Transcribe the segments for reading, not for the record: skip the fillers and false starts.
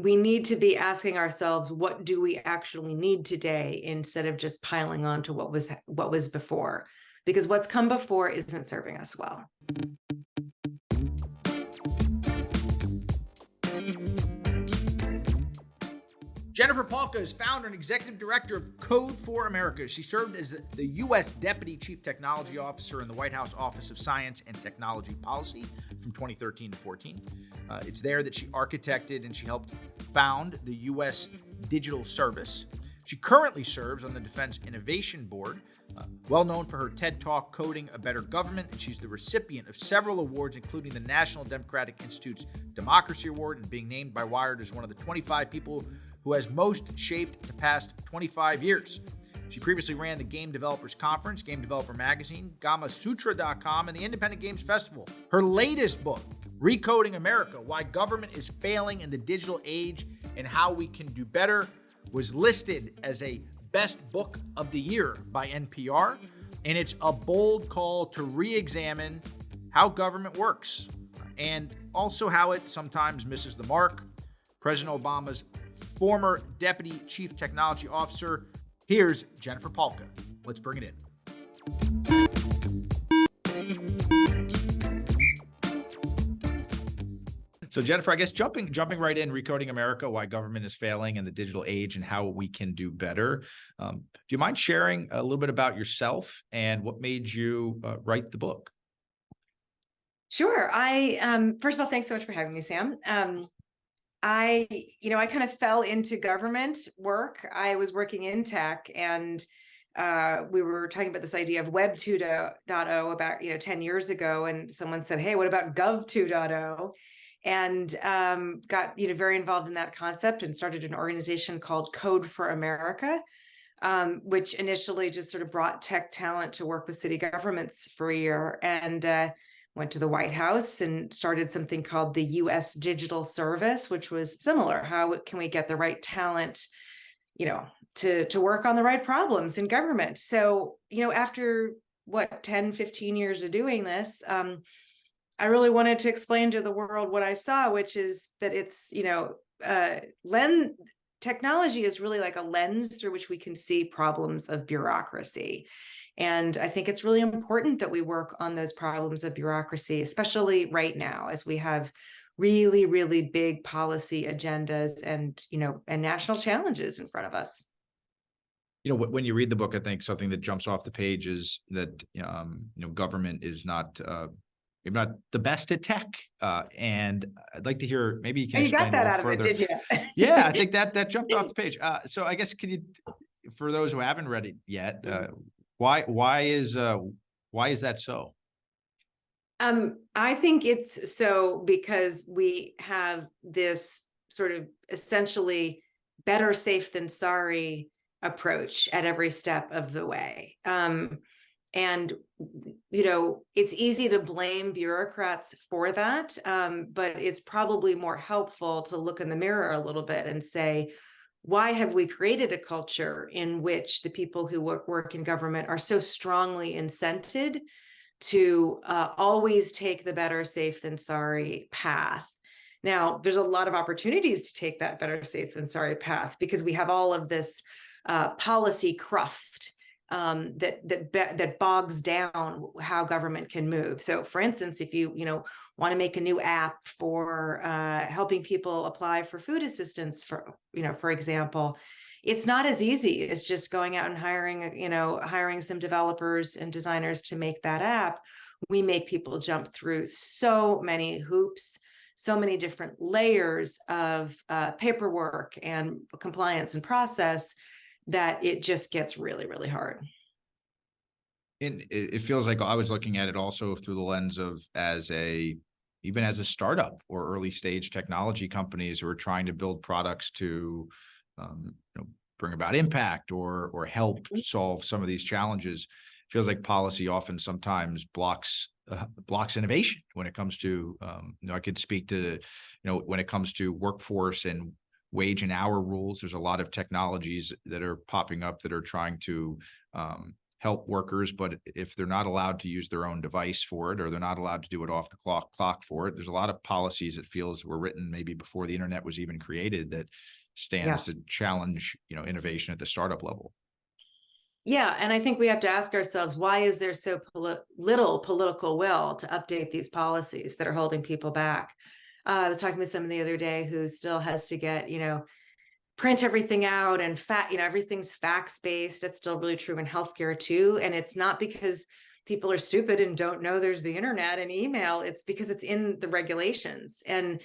we need to be asking ourselves, what do we actually need today, instead of just piling on to what was before, because what's come before isn't serving us well. Jennifer Pahlka is founder and executive director of Code for America. She served as the U.S. Deputy Chief Technology Officer in the White House Office of Science and Technology Policy from 2013 to 14. It's there that she architected and she helped found the U.S. Digital Service. She currently serves on the Defense Innovation Board, well known for her TED Talk, Coding a Better Government, and she's the recipient of several awards, including the National Democratic Institute's Democracy Award and being named by Wired as one of the 25 people who has most shaped the past 25 years. She previously ran the Game Developers Conference, Game Developer Magazine, GamaSutra.com, and the Independent Games Festival. Her latest book, Recoding America, Why Government is Failing in the Digital Age and How We Can Do Better, was listed as a Best Book of the Year by NPR, and it's a bold call to re-examine how government works and also how it sometimes misses the mark. President Obama's former Deputy Chief Technology Officer. Here's Jennifer Pahlka. Let's bring it in. So Jennifer, I guess jumping right in, Recoding America, Why Government is Failing in the Digital Age and How We Can Do Better. Do you mind sharing a little bit about yourself and what made you write the book? Sure. First of all, thanks so much for having me, Sam. I kind of fell into government work. I was working in tech, and we were talking about this idea of Web 2.0 about 10 years ago, and someone said, "Hey, what about Gov 2.0?" And got very involved in that concept and started an organization called Code for America, which initially just sort of brought tech talent to work with city governments for a year, and went to the White House and started something called the U.S. Digital Service, which was similar. How can we get the right talent, to work on the right problems in government? So, after 10, 15 years of doing this, I really wanted to explain to the world what I saw, which is that it's, technology is really like a lens through which we can see problems of bureaucracy. And I think it's really important that we work on those problems of bureaucracy, especially right now, as we have really, really big policy agendas and national challenges in front of us. When you read the book, I think something that jumps off the page is that, government is not the best at tech. And I'd like to hear, maybe you can explain got that a out further. of it, did you? Yeah, I think that jumped off the page. So I guess, can you, for those who haven't read it yet, why is that so? I think it's so because we have this sort of essentially better safe than sorry approach at every step of the way. And, it's easy to blame bureaucrats for that, but it's probably more helpful to look in the mirror a little bit and say, why have we created a culture in which the people who work in government are so strongly incented to always take the better safe than sorry path? Now, there's a lot of opportunities to take that better safe than sorry path, because we have all of this policy cruft that bogs down how government can move. So, for instance, if you want to make a new app for helping people apply for food assistance, for example, it's not as easy as just going out and hiring some developers and designers to make that app. We make people jump through so many hoops, so many different layers of paperwork and compliance and process, that it just gets really, really hard. And it feels like I was looking at it also through the lens of even as a startup or early stage technology companies who are trying to build products to bring about impact or help solve some of these challenges. It feels like policy often sometimes blocks innovation when it comes to, I could speak to, when it comes to workforce and wage and hour rules. There's a lot of technologies that are popping up that are trying to help workers, but if they're not allowed to use their own device for it, or they're not allowed to do it off the clock for it, there's a lot of policies that feels were written maybe before the internet was even created that stands to challenge, innovation at the startup level. Yeah, and I think we have to ask ourselves, why is there so little political will to update these policies that are holding people back? I was talking with someone the other day who still has to get, print everything out and everything's fax-based. It's still really true in healthcare too. And it's not because people are stupid and don't know there's the internet and email. It's because it's in the regulations. And,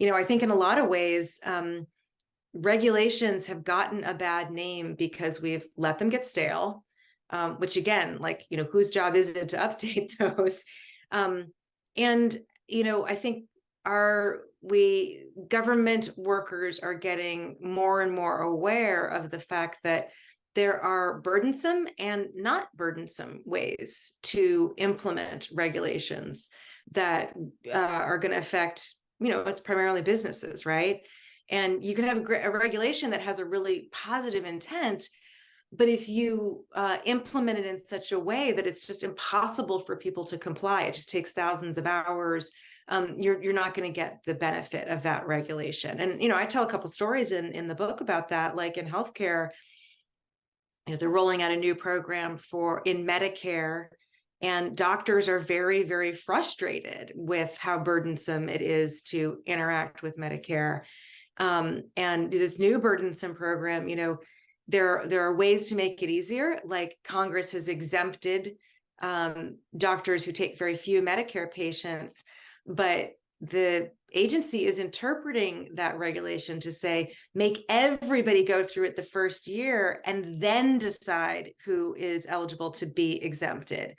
I think in a lot of ways, regulations have gotten a bad name because we've let them get stale, which again, whose job is it to update those? And, I think government workers are getting more and more aware of the fact that there are burdensome and not burdensome ways to implement regulations that are going to affect, it's primarily businesses, right? And you can have a regulation that has a really positive intent, but if you implement it in such a way that it's just impossible for people to comply, it just takes thousands of hours, you're not going to get the benefit of that regulation. And, I tell a couple stories in the book about that, like in healthcare, they're rolling out a new program in Medicare, and doctors are very, very frustrated with how burdensome it is to interact with Medicare. And this new burdensome program, there are ways to make it easier. Like Congress has exempted doctors who take very few Medicare patients, but the agency is interpreting that regulation to say, make everybody go through it the first year and then decide who is eligible to be exempted.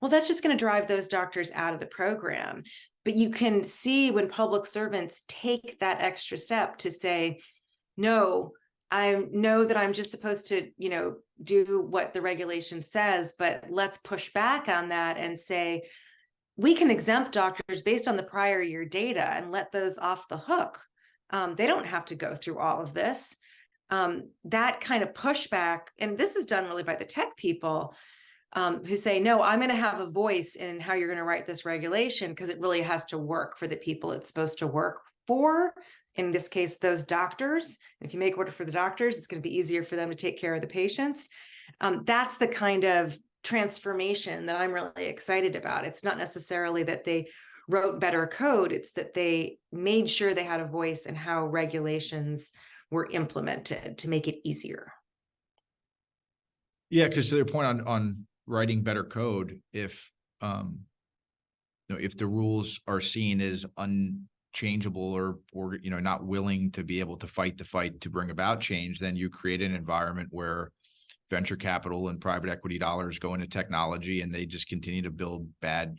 Well, that's just going to drive those doctors out of the program. But you can see when public servants take that extra step to say, no, I know that I'm just supposed to, do what the regulation says, but let's push back on that and say, we can exempt doctors based on the prior year data and let those off the hook. They don't have to go through all of this. That kind of pushback, and this is done really by the tech people, who say, no, I'm going to have a voice in how you're going to write this regulation because it really has to work for the people it's supposed to work for. In this case, those doctors. If you make order for the doctors, it's going to be easier for them to take care of the patients. That's the kind of transformation that I'm really excited about. It's not necessarily that they wrote better code. It's that they made sure they had a voice in how regulations were implemented to make it easier. Yeah, because to their point on writing better code, if the rules are seen as unchangeable or not willing to be able to fight the fight to bring about change, then you create an environment where venture capital and private equity dollars go into technology and they just continue to build bad.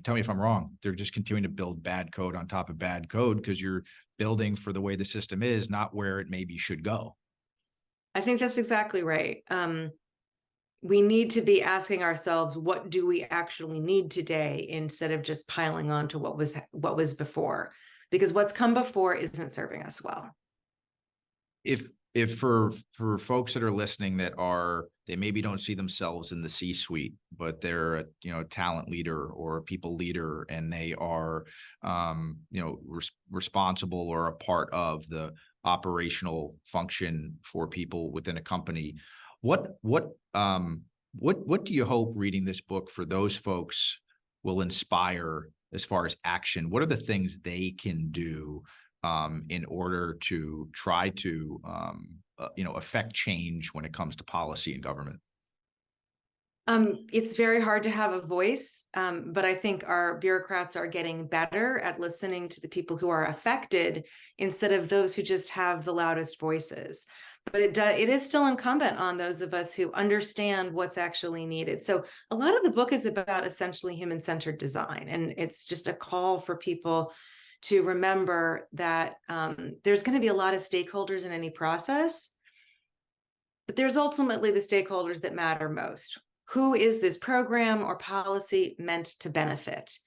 Tell me if I'm wrong. They're just continuing to build bad code on top of bad code because you're building for the way the system is, not where it maybe should go. I think that's exactly right. We need to be asking ourselves, what do we actually need today, instead of just piling on to what was before, because what's come before isn't serving us well. If for folks that are listening they maybe don't see themselves in the C-suite, but they're a talent leader or a people leader, and they are responsible or a part of the operational function for people within a company, what do you hope reading this book for those folks will inspire as far as action? What are the things they can do in order to try to affect change when it comes to policy and government? It's very hard to have a voice, but I think our bureaucrats are getting better at listening to the people who are affected instead of those who just have the loudest voices. But it is still incumbent on those of us who understand what's actually needed. So a lot of the book is about essentially human-centered design, and it's just a call for people to remember that there's going to be a lot of stakeholders in any process, but there's ultimately the stakeholders that matter most. Who is this program or policy meant to benefit?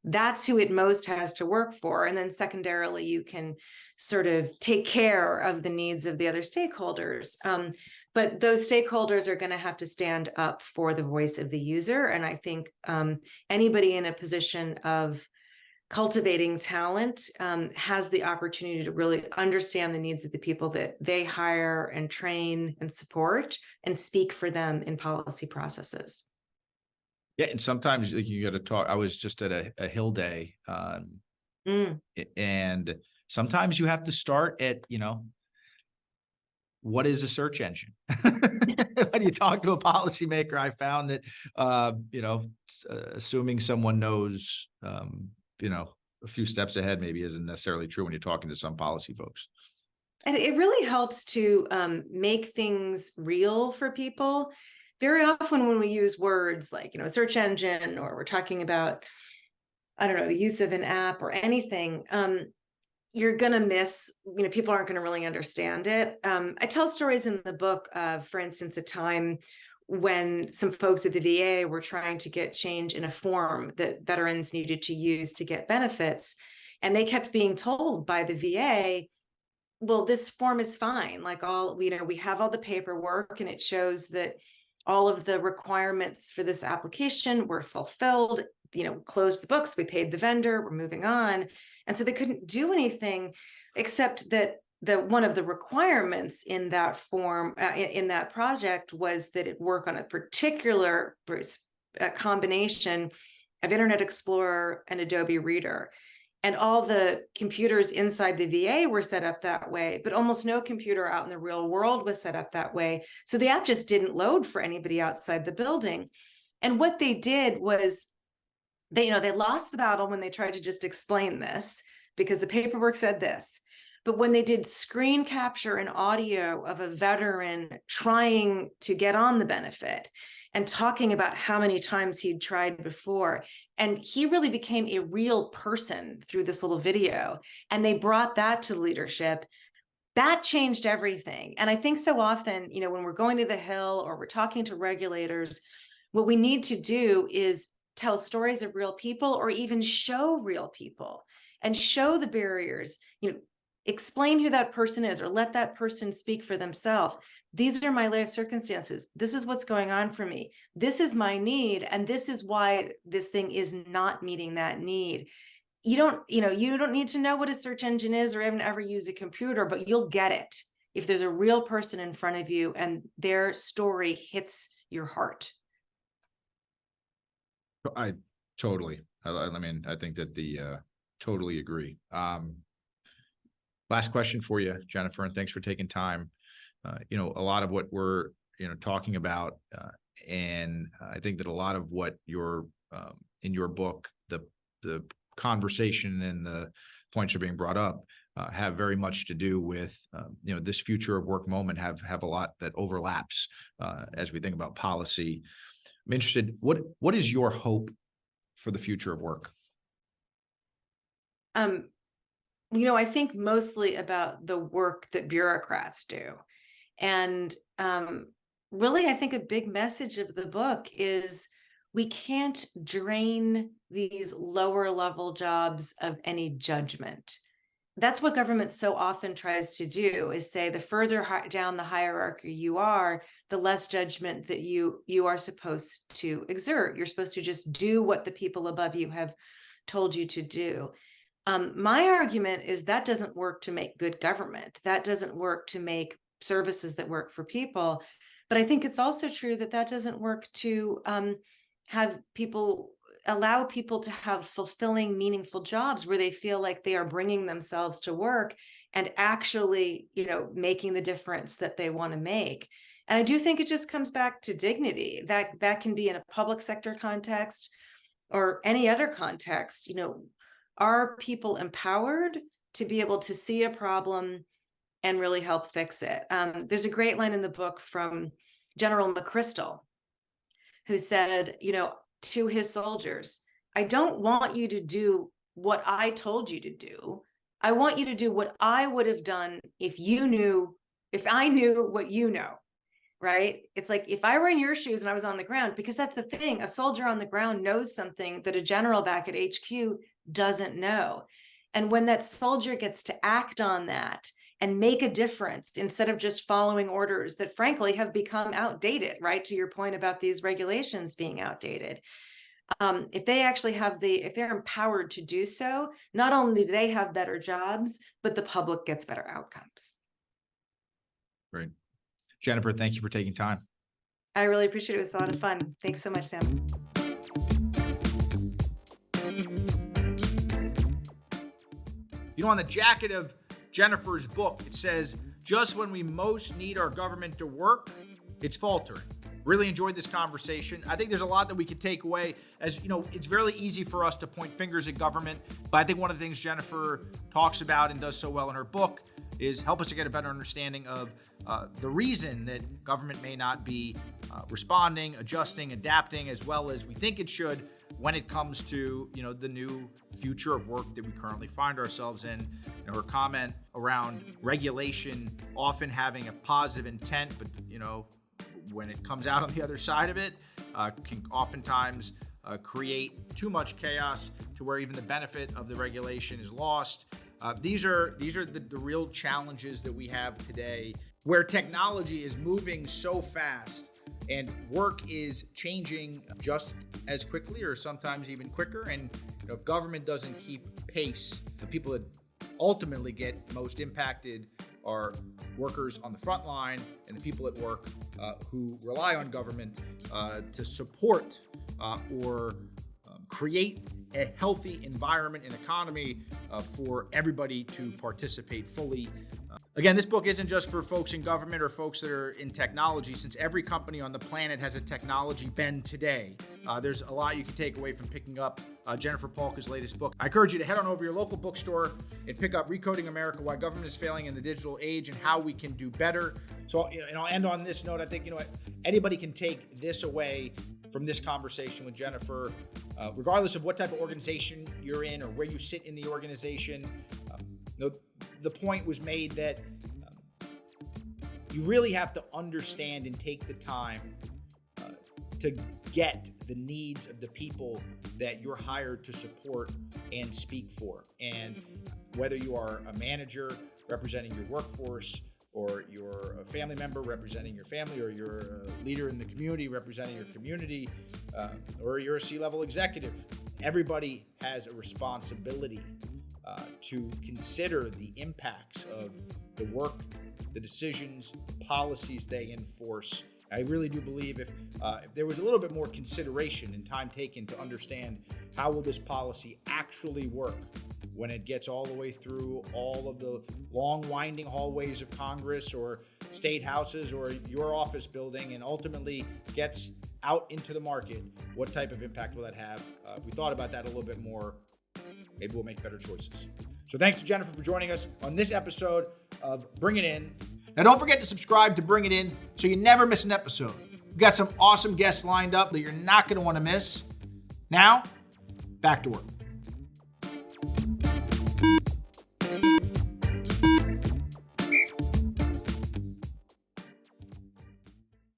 that's who it most has to work for. And then secondarily, you can sort of take care of the needs of the other stakeholders. But those stakeholders are going to have to stand up for the voice of the user. And I think anybody in a position of cultivating talent has the opportunity to really understand the needs of the people that they hire and train and support and speak for them in policy processes. Yeah, and sometimes like, you got to talk. I was just at a Hill Day, and sometimes you have to start at, what is a search engine? When you talk to a policymaker, I found that, assuming someone knows, a few steps ahead maybe isn't necessarily true when you're talking to some policy folks. And it really helps to make things real for people. Very often when we use words like, search engine, or we're talking about, I don't know, the use of an app or anything, you're going to miss, people aren't going to really understand it. I tell stories in the book of, for instance, a time when some folks at the VA were trying to get change in a form that veterans needed to use to get benefits. And they kept being told by the VA, well, this form is fine. Like we have all the paperwork and it shows that all of the requirements for this application were fulfilled, closed the books, we paid the vendor, we're moving on. And so they couldn't do anything except that one of the requirements in that form, in that project, was that it work on a particular combination of Internet Explorer and Adobe Reader. And all the computers inside the VA were set up that way, but almost no computer out in the real world was set up that way. So the app just didn't load for anybody outside the building. And what they did was they lost the battle when they tried to just explain this, because the paperwork said this. But when they did screen capture and audio of a veteran trying to get on the benefit and talking about how many times he'd tried before, and he really became a real person through this little video, and they brought that to leadership, that changed everything. And I think so often, when we're going to the Hill or we're talking to regulators, what we need to do is tell stories of real people, or even show real people and show the barriers, explain who that person is, or let that person speak for themselves. These are my life circumstances. This is what's going on for me. This is my need. And this is why this thing is not meeting that need. You don't need to know what a search engine is or even ever use a computer, but you'll get it if there's a real person in front of you and their story hits your heart. I mean, I think that totally agree. Last question for you, Jennifer, and thanks for taking time. A lot of what we're, talking about, and I think that a lot of what you're in your book, the conversation and the points are being brought up have very much to do with, this future of work moment have a lot that overlaps as we think about policy. I'm interested, what is your hope for the future of work? I think mostly about the work that bureaucrats do. And really, I think a big message of the book is we can't drain these lower level jobs of any judgment. That's what government so often tries to do, is say the further down the hierarchy you are, the less judgment that you are supposed to exert. You're supposed to just do what the people above you have told you to do. My argument is that doesn't work to make good government. That doesn't work to make services that work for people. But I think it's also true that doesn't work to allow people to have fulfilling, meaningful jobs where they feel like they are bringing themselves to work and actually, making the difference that they want to make. And I do think it just comes back to dignity. That can be in a public sector context or any other context. Are people empowered to be able to see a problem and really help fix it? There's a great line in the book from General McChrystal, who said, to his soldiers, I don't want you to do what I told you to do. I want you to do what I would have done if I knew what you know. right? It's like, if I were in your shoes and I was on the ground, because that's the thing, a soldier on the ground knows something that a general back at HQ doesn't know. And when that soldier gets to act on that and make a difference instead of just following orders that frankly have become outdated, right? To your point about these regulations being outdated. If they actually if they're empowered to do so, not only do they have better jobs, but the public gets better outcomes. Great. Jennifer, thank you for taking time. I really appreciate it. It was a lot of fun. Thanks so much, Sam. You know, on the jacket of Jennifer's book, it says, just when we most need our government to work, it's faltering. Really enjoyed this conversation. I think there's a lot that we could take away. As you know, it's very easy for us to point fingers at government, but I think one of the things Jennifer talks about and does so well in her book is help us to get a better understanding of the reason that government may not be responding, adjusting, adapting as well as we think it should when it comes to, you know, the new future of work that we currently find ourselves in. You know, her comment around regulation often having a positive intent, but, you know, when it comes out on the other side of it, can oftentimes create too much chaos to where even the benefit of the regulation is lost. These are the real challenges that we have today, where technology is moving so fast and work is changing just as quickly or sometimes even quicker. And you know, if government doesn't keep pace, the people that ultimately get most impacted are workers on the front line and the people at work who rely on government to support or create a healthy environment and economy for everybody to participate fully. Again, this book isn't just for folks in government or folks that are in technology, since every company on the planet has a technology bend today. There's a lot you can take away from picking up Jennifer Pahlka's latest book. I encourage you to head on over to your local bookstore and pick up Recoding America, Why Government is Failing in the Digital Age and How We Can Do Better. So, and I'll end on this note. I think, you know, anybody can take this away from this conversation with Jennifer, regardless of what type of organization you're in or where you sit in the organization. The point was made that you really have to understand and take the time to get the needs of the people that you're hired to support and speak for. And whether you are a manager representing your workforce, or you're a family member representing your family, or you're a leader in the community representing your community, or you're a C-level executive, everybody has a responsibility to consider the impacts of the work, the decisions, the policies they enforce. I really do believe if there was a little bit more consideration and time taken to understand how will this policy actually work when it gets all the way through all of the long winding hallways of Congress or state houses or your office building and ultimately gets out into the market, what type of impact will that have? If we thought about that a little bit more, maybe we'll make better choices. So thanks to Jennifer for joining us on this episode of Bring It In. Now don't forget to subscribe to Bring It In so you never miss an episode. We've got some awesome guests lined up that you're not going to want to miss. Now, back to work.